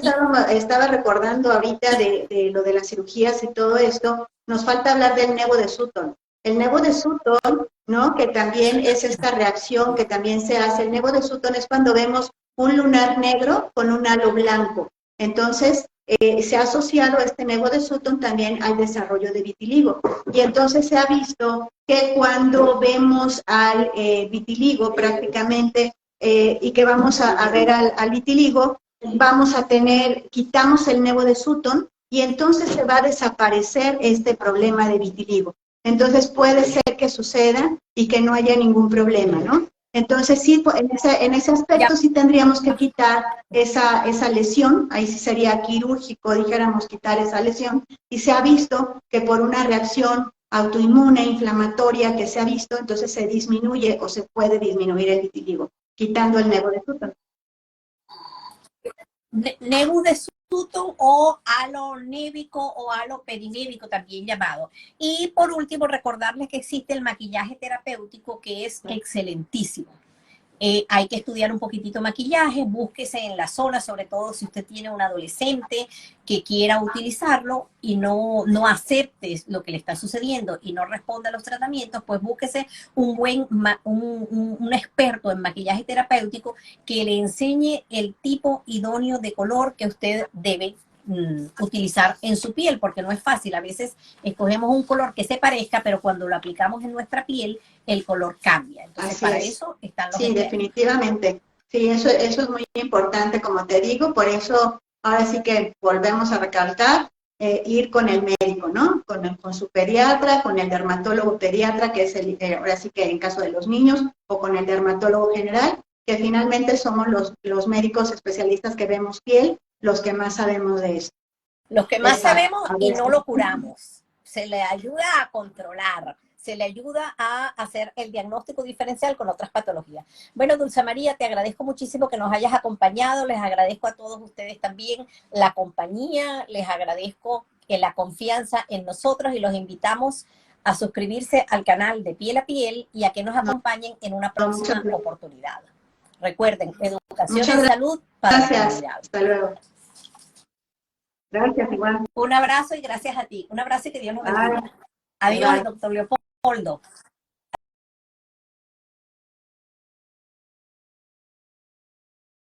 estaba recordando ahorita de lo de las cirugías y todo esto, nos falta hablar del nevo de Sutton. El nevo de Sutton, ¿no? Que también es esta reacción que también se hace. El nevo de Sutton es cuando vemos un lunar negro con un halo blanco. Entonces, se ha asociado este nevo de Sutton también al desarrollo de vitiligo. Y entonces se ha visto que cuando vemos al vitiligo prácticamente y que vamos a ver al vitiligo, vamos a quitamos el nevo de Sutton y entonces se va a desaparecer este problema de vitiligo. Entonces puede ser que suceda y que no haya ningún problema, ¿no? Entonces sí, en ese aspecto sí tendríamos que quitar esa lesión, ahí sí sería quirúrgico, dijéramos, quitar esa lesión, y se ha visto que por una reacción autoinmune, inflamatoria que se ha visto, entonces se disminuye o se puede disminuir el vitiligo. quitando el nevo de Sutton. Nevus de Sutton o halo névico o halo perinévico también llamado. Y por último, recordarles que existe el maquillaje terapéutico, que es excelentísimo. Hay que estudiar un poquitito maquillaje, búsquese en la zona, sobre todo si usted tiene un adolescente que quiera utilizarlo y no acepte lo que le está sucediendo y no responda a los tratamientos, pues búsquese un experto en maquillaje terapéutico que le enseñe el tipo idóneo de color que usted debe utilizar en su piel, porque no es fácil. A veces escogemos un color que se parezca, pero cuando lo aplicamos en nuestra piel, el color cambia. Entonces, Así para es. eso están los Sí, expertos. definitivamente. Sí, eso es muy importante, como te digo, por eso ahora sí que volvemos a recalcar, ir con el médico, ¿no? Con su pediatra, con el dermatólogo pediatra, que es ahora sí que en caso de los niños, o con el dermatólogo general, que finalmente somos los médicos especialistas que vemos piel, los que más sabemos de esto. Los que más sabemos y no lo curamos. Se le ayuda a controlar, se le ayuda a hacer el diagnóstico diferencial con otras patologías. Bueno, Dulce María, te agradezco muchísimo que nos hayas acompañado, les agradezco a todos ustedes también la compañía, les agradezco la confianza en nosotros y los invitamos a suscribirse al canal de Piel a Piel y a que nos acompañen en una próxima oportunidad. Recuerden, educación y salud para la comunidad. Hasta luego. Gracias, igual. Un abrazo y gracias a ti. Un abrazo y que Dios nos bendiga. Adiós, doctor Leopoldo.